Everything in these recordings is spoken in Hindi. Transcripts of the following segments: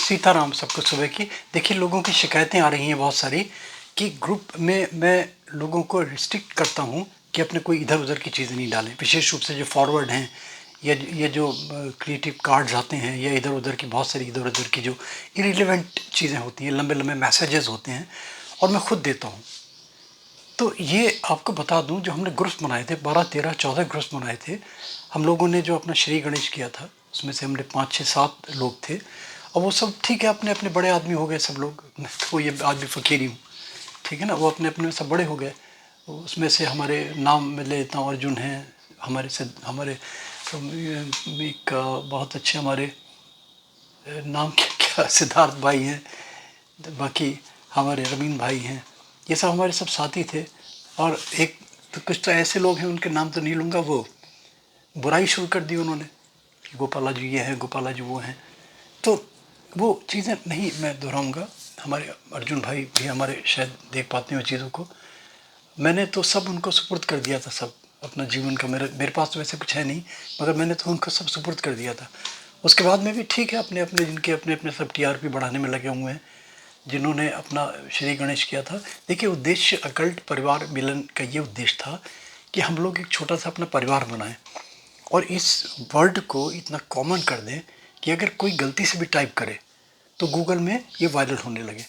सीताराम सबको सुबह की। देखिए, लोगों की शिकायतें आ रही हैं बहुत सारी कि ग्रुप में मैं लोगों को रिस्ट्रिक्ट करता हूं कि अपने कोई इधर-उधर की चीज़ें नहीं डालें। विशेष रूप से जो फॉरवर्ड हैं या ये जो क्रिएटिव कार्ड्स आते हैं या इधर-उधर की बहुत सारी इधर-उधर की जो इर्रेलेवेंट चीज़ें होती हैं, लंबे-लंबे मैसेजेस होते हैं और मैं खुद देता हूँ। तो ये आपको बता दूँ, जो हमने ग्रुप्स बनाए थे 12, 13, 14 ग्रुप्स बनाए थे। हम लोगों ने जो अपना श्री गणेश किया था, उसमें से हमने 5, 6, 7 लोग थे और वो सब ठीक है, अपने-अपने बड़े आदमी हो गए सब लोग। मैं तो ये आदमी फ़कीर ही हूँ, ठीक है ना? वो अपने-अपने में सब बड़े हो गए। उसमें से हमारे नाम मैं ले लेता हूँ, अर्जुन हैं, हमारे एक बहुत अच्छे हमारे नाम क्या सिद्धार्थ भाई हैं, बाकी हमारे रवीन भाई हैं। ये सब हमारे सब साथी थे और एक तो कुछ तो ऐसे लोग हैं, उनके नाम तो नहीं लूँगा, वो बुराई शुरू कर दी उन्होंने कि गोपाला जी ये हैं, गोपाला जी वो हैं। तो वो चीज़ें नहीं मैं दोहराऊँगा। हमारे अर्जुन भाई भी हमारे शायद देख पाते हैं वो चीज़ों को। मैंने तो सब उनको सुपुर्द कर दिया था, सब अपना जीवन का। मेरे पास तो वैसे कुछ है नहीं, मगर मैंने तो उनको सब सुपुर्द कर दिया था। उसके बाद में भी ठीक है, अपने-अपने जिनके अपने-अपने सब टीआरपी बढ़ाने में लगे हुए हैं, जिन्होंने अपना श्री गणेश किया था। देखिए, उद्देश्य अकल्ट परिवार मिलन का ये उद्देश्य था कि हम लोग एक छोटा-सा अपना परिवार बनाएँ और इस वर्ड को इतना कॉमन कर दें कि अगर कोई गलती से भी टाइप करे तो गूगल में ये वायरल होने लगे।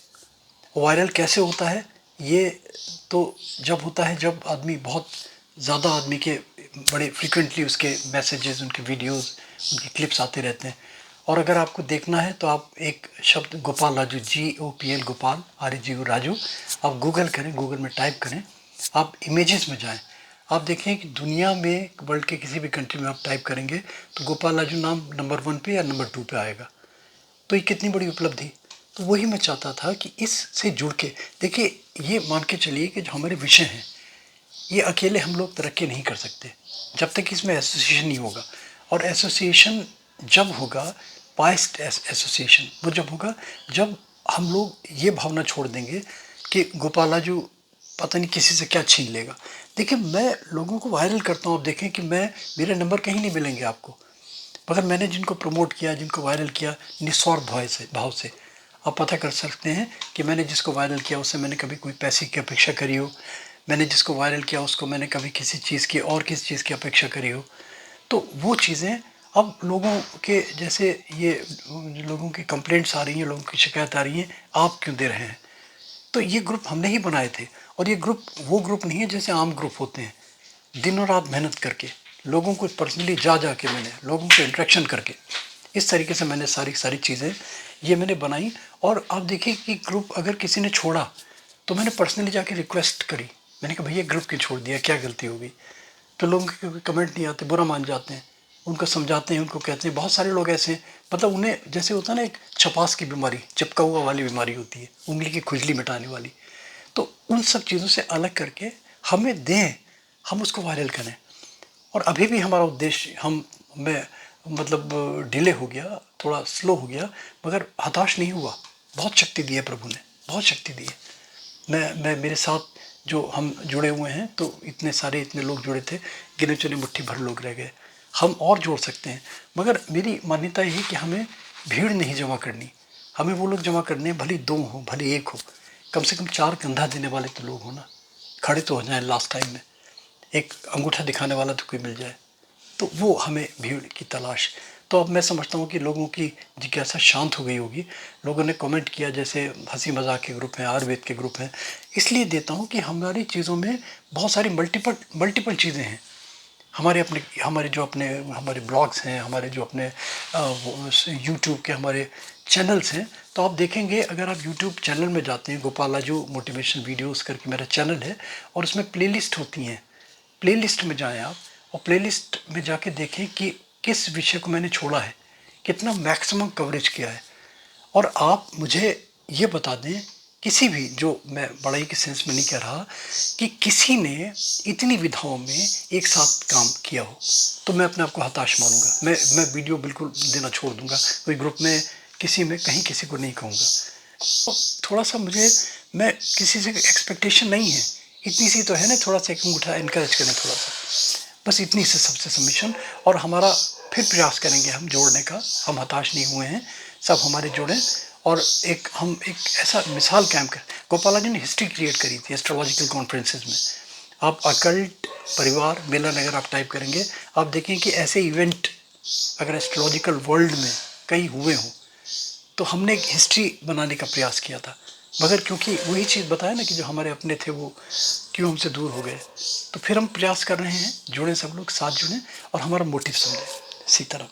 वायरल कैसे होता है? ये तो जब होता है जब आदमी बहुत ज़्यादा आदमी के बड़े फ्रीक्वेंटली उसके मैसेजेस, उनके वीडियोज़, उनके क्लिप्स आते रहते हैं। और अगर आपको देखना है तो आप एक शब्द गोपाल राजू, GOPL गोपाल, RAJU राजू, आप गूगल करें, गूगल में टाइप करें, आप इमेजेस में जाएँ। आप देखें कि दुनिया में वर्ल्ड के किसी भी कंट्री में आप टाइप करेंगे तो गोपाल राजू नाम नंबर 1 पे या नंबर 2 पे आएगा। तो ये कितनी बड़ी उपलब्धि। तो वही मैं चाहता था कि इससे जुड़ के देखिए, ये मान के चलिए कि जो हमारे विषय हैं, ये अकेले हम लोग तरक्की नहीं कर सकते जब तक इसमें एसोसिएशन नहीं होगा। और एसोसिएशन जब होगा, पास्ट एसोसिएशन वो जब होगा जब हम लोग ये भावना छोड़ देंगे कि गोपालाजू पता नहीं किसी से क्या छीन लेगा। देखिए, मैं लोगों को वायरल करता हूँ, आप देखें कि मेरे नंबर कहीं नहीं मिलेंगे आपको, मगर मैंने जिनको प्रमोट किया, जिनको वायरल किया, निस्वार्थ भाव से आप पता कर सकते हैं कि मैंने जिसको वायरल किया उससे मैंने कभी कोई पैसे की अपेक्षा करी हो, मैंने जिसको वायरल किया उसको मैंने कभी किसी चीज़ की और किसी चीज़ की अपेक्षा करी हो। तो वो चीज़ें अब लोगों के जैसे ये लोगों की कंप्लेंट्स आ रही हैं, लोगों की शिकायत आ रही है, आप क्यों दे रहे हैं? तो ये ग्रुप हमने ही बनाए थे और ये ग्रुप वो ग्रुप नहीं है जैसे आम ग्रुप होते हैं। दिनों रात मेहनत करके लोगों को पर्सनली जा के मैंने लोगों को इंटरेक्शन करके इस तरीके से मैंने सारी चीज़ें ये मैंने बनाई। और आप देखिए कि ग्रुप अगर किसी ने छोड़ा तो मैंने पर्सनली जाके रिक्वेस्ट करी। मैंने कहा, भैया ग्रुप क्यों छोड़ दिया, क्या गलती हो गई? तो लोगों के कोई कमेंट नहीं आते, बुरा मान जाते हैं, उनको समझाते हैं, उनको कहते हैं। बहुत सारे लोग ऐसे हैं, मतलब उन्हें जैसे होता है ना, एक छपास की बीमारी, चिपका हुआ वाली बीमारी होती है, उंगली की खुजली मिटाने वाली। तो उन सब चीज़ों से अलग करके हमें दें, हम उसको वायरल करें। और अभी भी हमारा उद्देश्य मैं मतलब डिले हो गया, थोड़ा स्लो हो गया, मगर हताश नहीं हुआ। बहुत शक्ति दी है प्रभु ने, बहुत शक्ति दी है। मैं मेरे साथ जो हम जुड़े हुए हैं, तो इतने लोग जुड़े थे, गिने चुने मुट्ठी भर लोग रह गए। हम और जोड़ सकते हैं, मगर मेरी मान्यता ये है कि हमें भीड़ नहीं जमा करनी। हमें वो लोग जमा करने हैं, भले 2 हों, भले 1 हो, कम से कम 4 कंधा देने वाले तो लोग हो ना, खड़े तो हो जाएँ लास्ट टाइम में, एक अंगूठा दिखाने वाला तो कोई मिल जाए। तो वो हमें भीड़ की तलाश। तो अब मैं समझता हूँ कि लोगों की जिज्ञासा शांत हो गई होगी। लोगों ने कमेंट किया, जैसे हंसी मजाक के ग्रुप हैं, आयुर्वेद के ग्रुप हैं। इसलिए देता हूँ कि हमारी चीज़ों में बहुत सारी मल्टीपल चीज़ें हैं। हमारे ब्लॉग्स हैं, हमारे जो अपने यूट्यूब के हमारे चैनल्स हैं। तो आप देखेंगे, अगर आप यूट्यूब चैनल में जाते हैं, गोपालाजू मोटिवेशन वीडियोस करके मेरा चैनल है, और उसमें प्लेलिस्ट होती हैं। प्लेलिस्ट में जाएं आप और प्लेलिस्ट में जाके देखें कि किस विषय को मैंने छोड़ा है, कितना मैक्सिमम कवरेज किया है। और आप मुझे ये बता दें, किसी भी, जो मैं बड़ाई के सेंस में नहीं कह रहा, कि किसी ने इतनी विधाओं में एक साथ काम किया हो, तो मैं अपने आप को हताश मानूंगा। मैं वीडियो बिल्कुल देना छोड़ दूंगा। कोई ग्रुप में किसी में कहीं किसी को नहीं कहूँगा। तो थोड़ा सा मैं किसी से एक्सपेक्टेशन नहीं है, इतनी सी तो है ना, थोड़ा सा एक अंगूठा इनकरेज करें, थोड़ा सा, बस इतनी से सबसे सबमिशन। और हमारा फिर प्रयास करेंगे हम जोड़ने का, हम हताश नहीं हुए हैं। सब हमारे जुड़ें और हम एक ऐसा मिसाल कायम करें। गोपाला जी ने हिस्ट्री क्रिएट करी थी एस्ट्रोलॉजिकल कॉन्फ्रेंसेस में। आप अकल्ट परिवार मिलन अगर आप टाइप करेंगे, आप देखें कि ऐसे इवेंट अगर एस्ट्रोलॉजिकल वर्ल्ड में कई हुए हों, तो हमने एक हिस्ट्री बनाने का प्रयास किया था। मगर क्योंकि वही चीज़ बताया ना कि जो हमारे अपने थे वो क्यों हमसे दूर हो गए, तो फिर हम प्रयास कर रहे हैं जुड़ें, सब लोग साथ जुड़ें और हमारा मोटिव समझें। सीताराम।